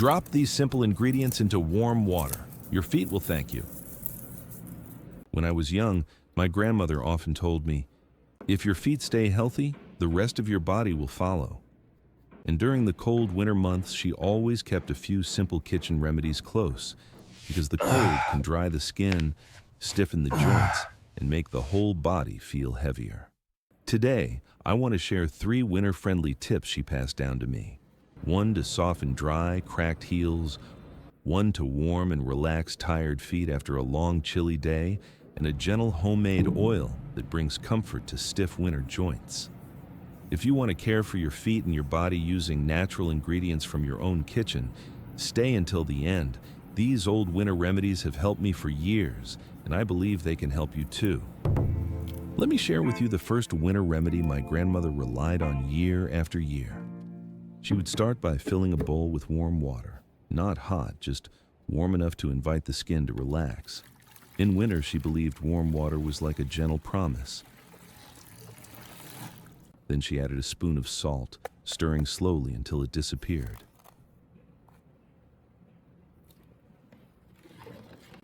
Drop these simple ingredients into warm water. Your feet will thank you. When I was young, my grandmother often told me, if your feet stay healthy, the rest of your body will follow. And during the cold winter months, she always kept a few simple kitchen remedies close, because the cold can dry the skin, stiffen the joints, and make the whole body feel heavier. Today, I want to share 3 winter-friendly tips she passed down to me. 1 to soften dry, cracked heels, 1 to warm and relax tired feet after a long, chilly day, and a gentle homemade oil that brings comfort to stiff winter joints. If you want to care for your feet and your body using natural ingredients from your own kitchen, stay until the end. These old winter remedies have helped me for years, and I believe they can help you too. Let me share with you the first winter remedy my grandmother relied on year after year. She would start by filling a bowl with warm water, not hot, just warm enough to invite the skin to relax. In winter, she believed warm water was like a gentle promise. Then she added a spoon of salt, stirring slowly until it disappeared.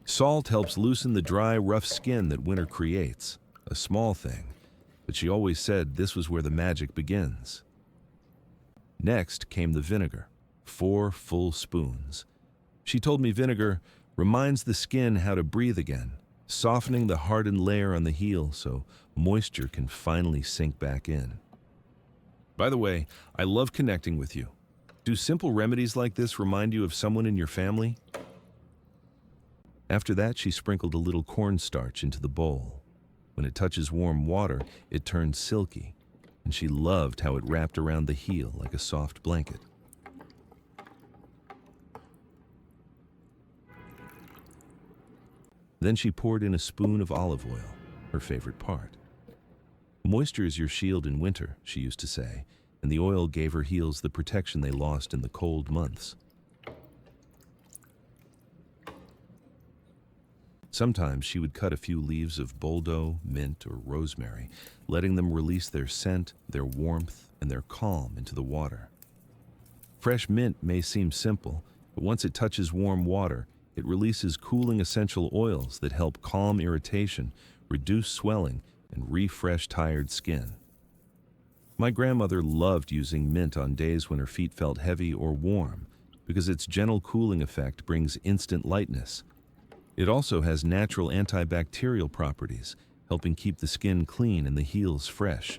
Salt helps loosen the dry, rough skin that winter creates. A small thing, but she always said this was where the magic begins. Next came the vinegar, 4 full spoons. She told me vinegar reminds the skin how to breathe again, softening the hardened layer on the heel so moisture can finally sink back in. By the way, I love connecting with you. Do simple remedies like this remind you of someone in your family? After that, she sprinkled a little cornstarch into the bowl. When it touches warm water, it turns silky, and she loved how it wrapped around the heel like a soft blanket. Then she poured in a spoon of olive oil, her favorite part. Moisture is your shield in winter, she used to say, and the oil gave her heels the protection they lost in the cold months. Sometimes she would cut a few leaves of boldo, mint, or rosemary, letting them release their scent, their warmth, and their calm into the water. Fresh mint may seem simple, but once it touches warm water, it releases cooling essential oils that help calm irritation, reduce swelling, and refresh tired skin. My grandmother loved using mint on days when her feet felt heavy or warm, because its gentle cooling effect brings instant lightness. It also has natural antibacterial properties, helping keep the skin clean and the heels fresh.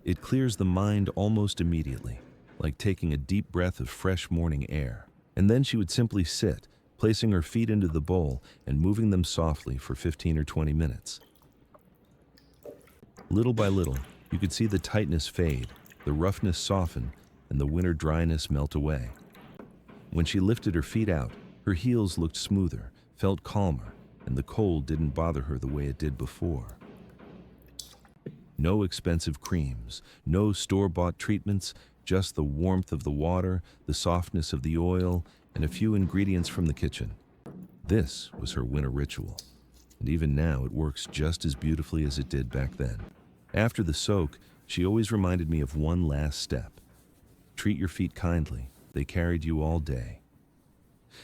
It clears the mind almost immediately, like taking a deep breath of fresh morning air. And then she would simply sit, placing her feet into the bowl and moving them softly for 15 or 20 minutes. Little by little, you could see the tightness fade, the roughness soften, and the winter dryness melt away. When she lifted her feet out, her heels looked smoother, felt calmer, and the cold didn't bother her the way it did before. No expensive creams, no store-bought treatments, just the warmth of the water, the softness of the oil, and a few ingredients from the kitchen. This was her winter ritual, and even now it works just as beautifully as it did back then. After the soak, she always reminded me of one last step. Treat your feet kindly. They carried you all day.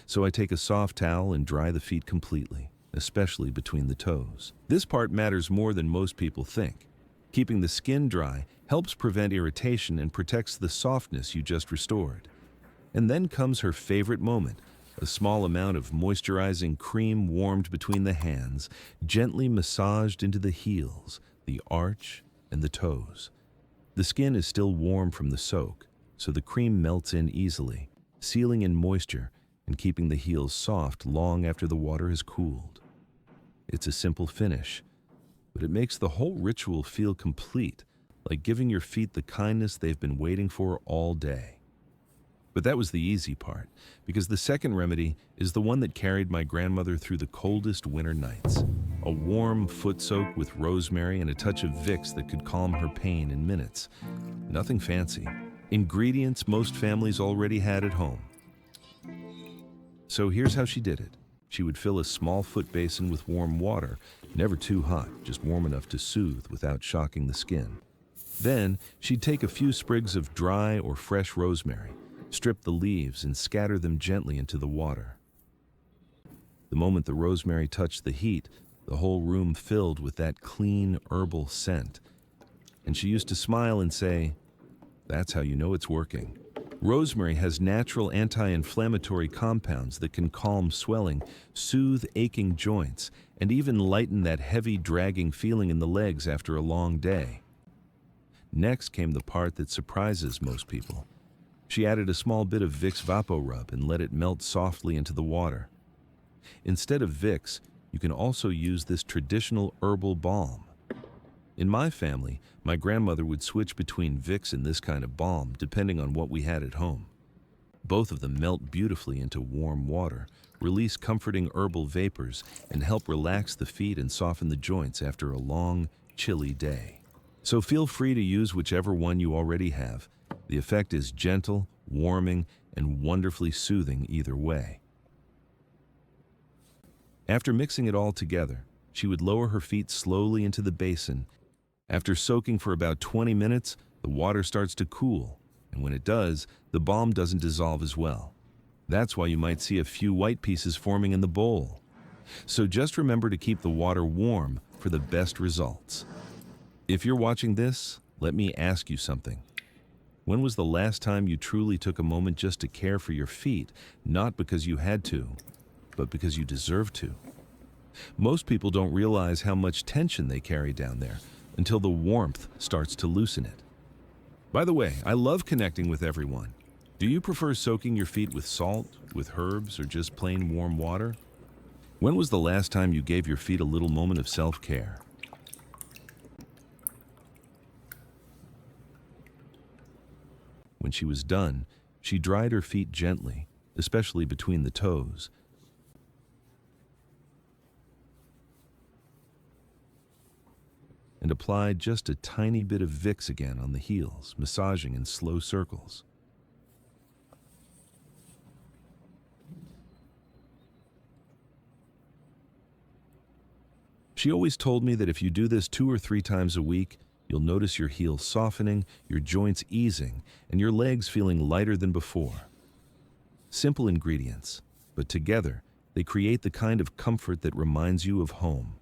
So I take a soft towel and dry the feet completely, especially between the toes. This part matters more than most people think. Keeping the skin dry helps prevent irritation and protects the softness you just restored. And then comes her favorite moment, a small amount of moisturizing cream warmed between the hands, gently massaged into the heels, the arch, and the toes. The skin is still warm from the soak, so the cream melts in easily, sealing in moisture and keeping the heels soft long after the water has cooled. It's a simple finish, but it makes the whole ritual feel complete, like giving your feet the kindness they've been waiting for all day. But that was the easy part, because the second remedy is the one that carried my grandmother through the coldest winter nights. A warm foot soak with rosemary and a touch of Vicks that could calm her pain in minutes. Nothing fancy. Ingredients most families already had at home. So here's how she did it. She would fill a small foot basin with warm water, never too hot, just warm enough to soothe without shocking the skin. Then she'd take a few sprigs of dry or fresh rosemary, Strip the leaves and scatter them gently into the water. The moment the rosemary touched the heat, the whole room filled with that clean herbal scent. And she used to smile and say, "That's how you know it's working." Rosemary has natural anti-inflammatory compounds that can calm swelling, soothe aching joints, and even lighten that heavy, dragging feeling in the legs after a long day. Next came the part that surprises most people. She added a small bit of Vicks VapoRub and let it melt softly into the water. Instead of Vicks, you can also use this traditional herbal balm. In my family, my grandmother would switch between Vicks and this kind of balm depending on what we had at home. Both of them melt beautifully into warm water, release comforting herbal vapors, and help relax the feet and soften the joints after a long, chilly day. So feel free to use whichever one you already have. The effect is gentle, warming, and wonderfully soothing either way. After mixing it all together, she would lower her feet slowly into the basin. After soaking for about 20 minutes, the water starts to cool, and when it does, the balm doesn't dissolve as well. That's why you might see a few white pieces forming in the bowl. So just remember to keep the water warm for the best results. If you're watching this, let me ask you something. When was the last time you truly took a moment just to care for your feet, not because you had to, but because you deserve to? Most people don't realize how much tension they carry down there until the warmth starts to loosen it. By the way, I love connecting with everyone. Do you prefer soaking your feet with salt, with herbs, or just plain warm water? When was the last time you gave your feet a little moment of self-care? When she was done, she dried her feet gently, especially between the toes. And applied just a tiny bit of Vicks again on the heels, massaging in slow circles. She always told me that if you do this 2 or 3 times a week, you'll notice your heels softening, your joints easing, and your legs feeling lighter than before. Simple ingredients, but together, they create the kind of comfort that reminds you of home.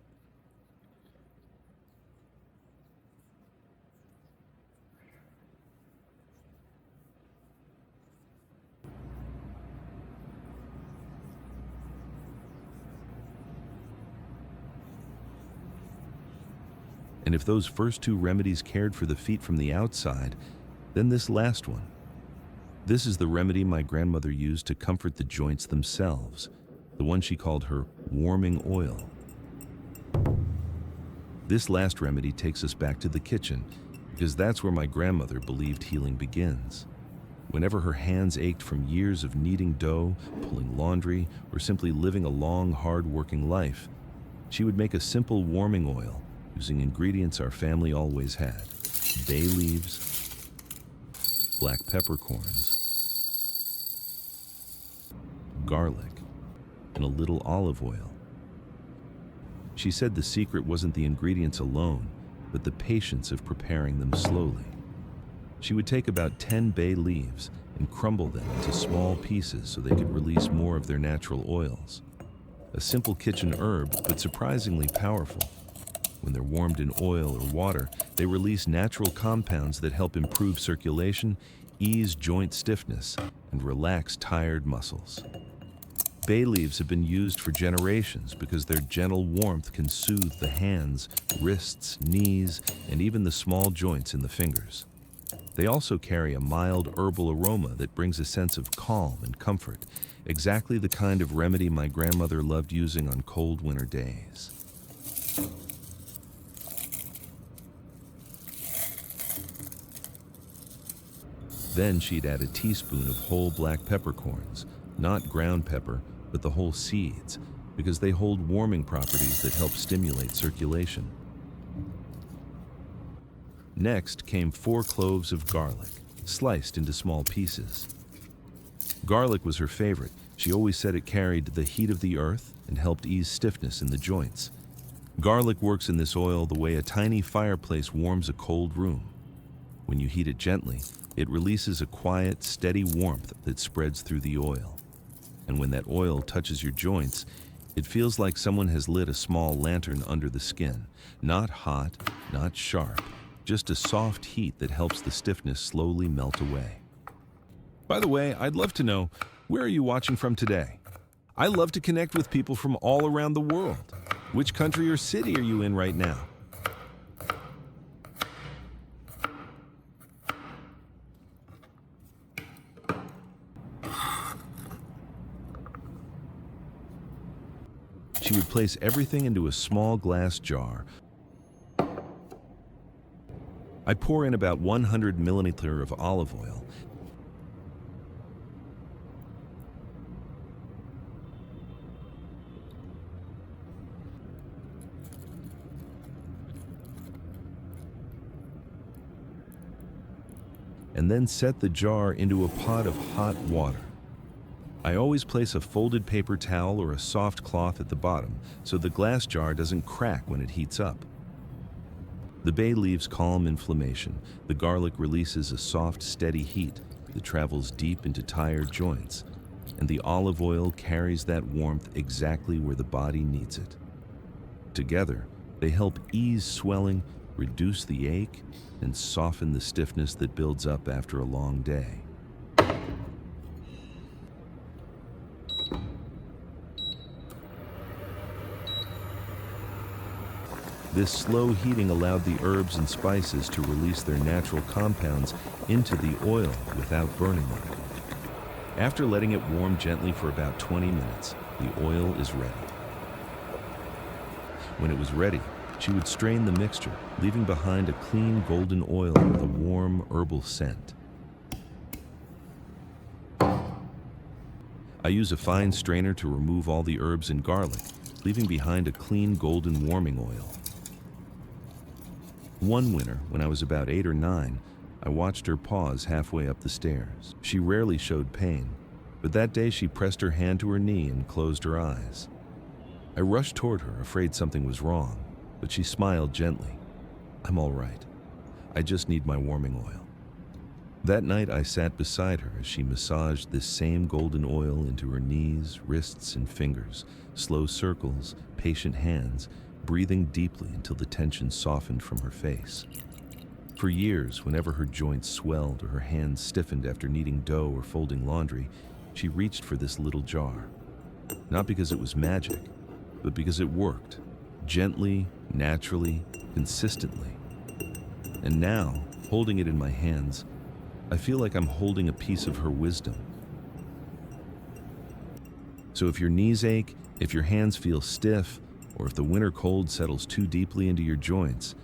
And if those first 2 remedies cared for the feet from the outside, then this last one. This is the remedy my grandmother used to comfort the joints themselves, the one she called her warming oil. This last remedy takes us back to the kitchen, because that's where my grandmother believed healing begins. Whenever her hands ached from years of kneading dough, pulling laundry, or simply living a long, hard-working life, she would make a simple warming oil using ingredients our family always had: bay leaves, black peppercorns, garlic, and a little olive oil. She said the secret wasn't the ingredients alone, but the patience of preparing them slowly. She would take about 10 bay leaves and crumble them into small pieces so they could release more of their natural oils. A simple kitchen herb, but surprisingly powerful. When they're warmed in oil or water, they release natural compounds that help improve circulation, ease joint stiffness, and relax tired muscles. Bay leaves have been used for generations because their gentle warmth can soothe the hands, wrists, knees, and even the small joints in the fingers. They also carry a mild herbal aroma that brings a sense of calm and comfort, exactly the kind of remedy my grandmother loved using on cold winter days. Then she'd add a teaspoon of whole black peppercorns, not ground pepper, but the whole seeds, because they hold warming properties that help stimulate circulation. Next came 4 cloves of garlic, sliced into small pieces. Garlic was her favorite. She always said it carried the heat of the earth and helped ease stiffness in the joints. Garlic works in this oil the way a tiny fireplace warms a cold room. When you heat it gently, It releases a quiet, steady warmth that spreads through the oil. And when that oil touches your joints, it feels like someone has lit a small lantern under the skin. Not hot, not sharp, just a soft heat that helps the stiffness slowly melt away. By the way, I'd love to know, where are you watching from today? I love to connect with people from all around the world. Which country or city are you in right now? She would place everything into a small glass jar. I pour in about 100 milliliters of olive oil. And then set the jar into a pot of hot water. I always place a folded paper towel or a soft cloth at the bottom so the glass jar doesn't crack when it heats up. The bay leaves calm inflammation. The garlic releases a soft, steady heat that travels deep into tired joints, and the olive oil carries that warmth exactly where the body needs it. Together, they help ease swelling, reduce the ache, and soften the stiffness that builds up after a long day. This slow heating allowed the herbs and spices to release their natural compounds into the oil without burning them. After letting it warm gently for about 20 minutes, the oil is ready. When it was ready, she would strain the mixture, leaving behind a clean golden oil with a warm herbal scent. I use a fine strainer to remove all the herbs and garlic, leaving behind a clean golden warming oil. One winter, when I was about 8 or 9, I watched her pause halfway up the stairs. She rarely showed pain, but that day she pressed her hand to her knee and closed her eyes. I rushed toward her, afraid something was wrong, but she smiled gently. "I'm all right. I just need my warming oil." That night I sat beside her as she massaged this same golden oil into her knees, wrists, and fingers, slow circles, patient hands, breathing deeply until the tension softened from her face. For years, whenever her joints swelled or her hands stiffened after kneading dough or folding laundry, she reached for this little jar. Not because it was magic, but because it worked, gently, naturally, consistently. And now, holding it in my hands, I feel like I'm holding a piece of her wisdom. So if your knees ache, if your hands feel stiff, or if the winter cold settles too deeply into your joints,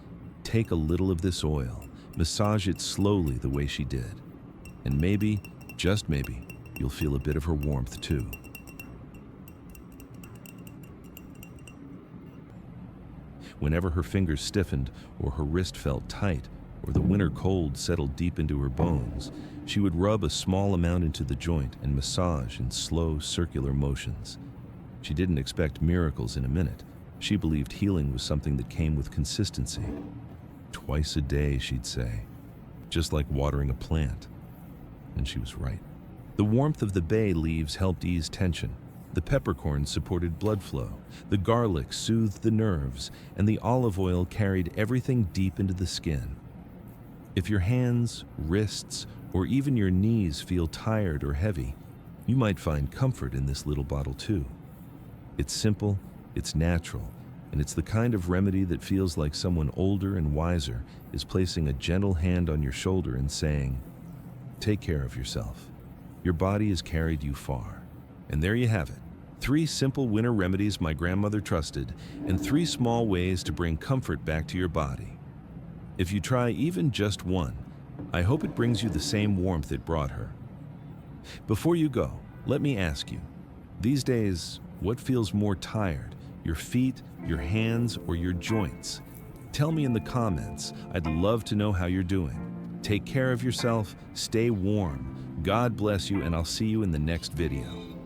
take a little of this oil, massage it slowly the way she did. And maybe, just maybe, you'll feel a bit of her warmth too. Whenever her fingers stiffened, or her wrist felt tight, or the winter cold settled deep into her bones, she would rub a small amount into the joint and massage in slow, circular motions. She didn't expect miracles in a minute. She believed healing was something that came with consistency. Twice a day, she'd say, just like watering a plant. And she was right. The warmth of the bay leaves helped ease tension. The peppercorns supported blood flow. The garlic soothed the nerves, and the olive oil carried everything deep into the skin. If your hands, wrists, or even your knees feel tired or heavy, you might find comfort in this little bottle too. It's simple, it's natural, and it's the kind of remedy that feels like someone older and wiser is placing a gentle hand on your shoulder and saying, "Take care of yourself. Your body has carried you far." And there you have it. 3 simple winter remedies my grandmother trusted, and 3 small ways to bring comfort back to your body. If you try even just one, I hope it brings you the same warmth it brought her. Before you go, let me ask you, these days, what feels more tired? Your feet, your hands, or your joints? Tell me in the comments. I'd love to know how you're doing. Take care of yourself, stay warm. God bless you, and I'll see you in the next video.